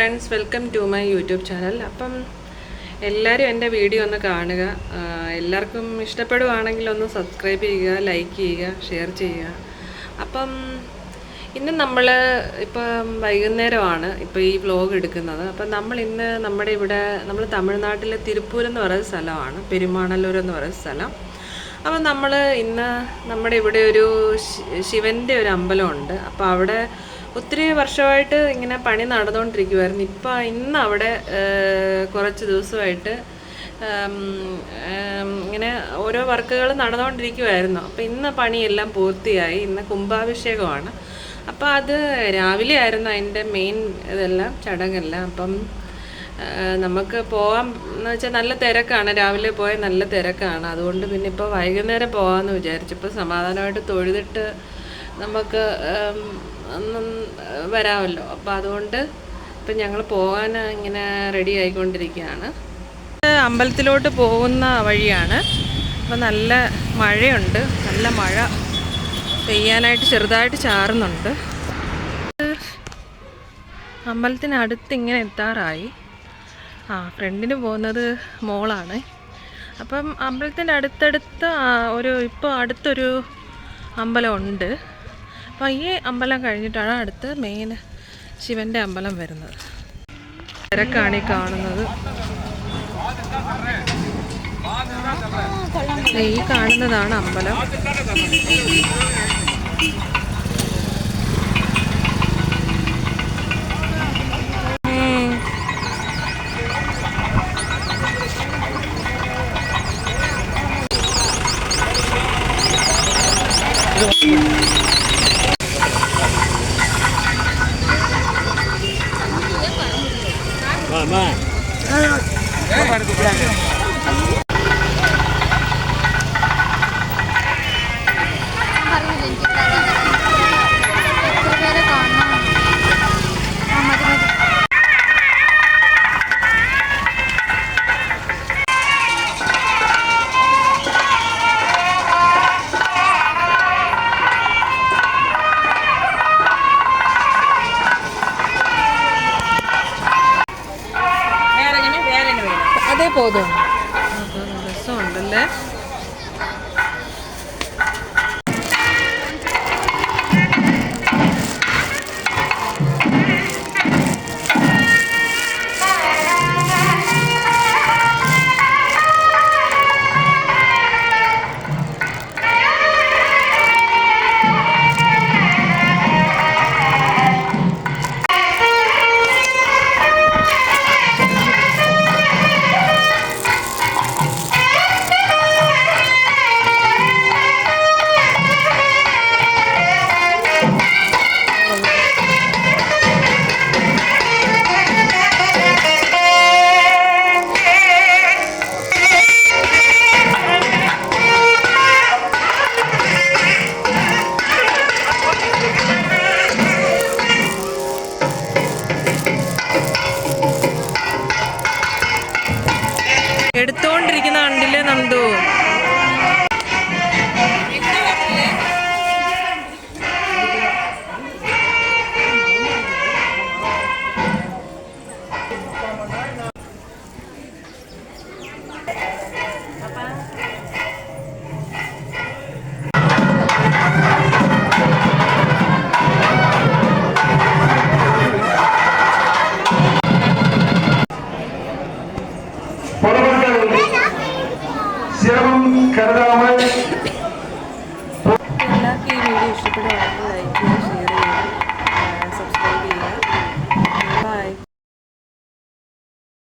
Friends, welcome to my YouTube channel. അപ്പം എല്ലാവരും എൻ്റെ വീഡിയോ ഒന്ന് കാണുക. എല്ലാവർക്കും ഇഷ്ടപ്പെടുവാണെങ്കിൽ ഒന്ന് സബ്സ്ക്രൈബ് ചെയ്യുക, ലൈക്ക് ചെയ്യുക, ഷെയർ ചെയ്യുക. അപ്പം ഇന്ന് നമ്മൾ ഇപ്പം വൈകുന്നേരമാണ് ഇപ്പോൾ ഈ വ്ലോഗ് എടുക്കുന്നത്. അപ്പം ഇന്ന് നമ്മൾ തമിഴ്നാട്ടിലെ തിരുപ്പൂർ എന്ന് പറയുന്ന സ്ഥലമാണ്, പെരുമാണല്ലൂർ എന്ന് പറയുന്ന സ്ഥലം. അപ്പം ഇന്ന് നമ്മുടെ ഇവിടെ ഒരു ശിവൻ്റെ ഒരു അമ്പലമുണ്ട്. അപ്പോൾ അവിടെ ഒത്തിരി വർഷമായിട്ട് ഇങ്ങനെ പണി നടന്നുകൊണ്ടിരിക്കുമായിരുന്നു. ഇന്ന് അവിടെ കുറച്ച് ദിവസമായിട്ട് ഇങ്ങനെ ഓരോ വർക്കുകൾ നടന്നുകൊണ്ടിരിക്കുമായിരുന്നു. അപ്പോൾ ഇന്ന് പണിയെല്ലാം പൂർത്തിയായി. ഇന്ന് കുംഭാഭിഷേകമാണ്. അപ്പോൾ അത് രാവിലെ ആയിരുന്നു അതിൻ്റെ മെയിൻ ഇതെല്ലാം, ചടങ്ങെല്ലാം. അപ്പം നമുക്ക് പോകാൻ എന്ന് വെച്ചാൽ നല്ല തിരക്കാണ്, രാവിലെ പോയാൽ നല്ല തിരക്കാണ്. അതുകൊണ്ട് പിന്നെ ഇപ്പോൾ വൈകുന്നേരം പോകാമെന്ന് വിചാരിച്ചു. ഇപ്പോൾ സമാധാനമായിട്ട് തൊഴുതിട്ട് നമുക്ക് വരാമല്ലോ. അപ്പോൾ അതുകൊണ്ട് ഇപ്പം ഞങ്ങൾ പോകാൻ ഇങ്ങനെ റെഡി ആയിക്കൊണ്ടിരിക്കുകയാണ്. അമ്പലത്തിലോട്ട് പോകുന്ന വഴിയാണ്. അപ്പോൾ നല്ല മഴയുണ്ട്, നല്ല മഴ പെയ്യാനായിട്ട് ചെറുതായിട്ട് ചാറുന്നുണ്ട്. അമ്പലത്തിനടുത്ത് ഇങ്ങനെ എത്താറായി. ഫ്രണ്ടിന് പോകുന്നത് മോളാണ്. അപ്പം അമ്പലത്തിൻ്റെ അടുത്തടുത്ത് ഇപ്പോൾ അടുത്തൊരു അമ്പലമുണ്ട്. അപ്പോൾ ഈ അമ്പലം കഴിഞ്ഞിട്ടാണ് അടുത്ത് മെയിൻ ശിവൻ്റെ അമ്പലം വരുന്നത്. തിരക്കാണ് ഈ കാണുന്നത്. ഈ കാണുന്നതാണ് അമ്പലം. അതേ പോതും രസമുണ്ടല്ലേ. എടുത്തോണ്ടിരിക്കുന്ന കണ്ടില്ലേ നന്ദു? എല്ലാവർക്കും ഈ വീഡിയോ ഇഷ്ടപ്പെടുകയാണെങ്കിൽ ലൈക്ക് ചെയ്യുക.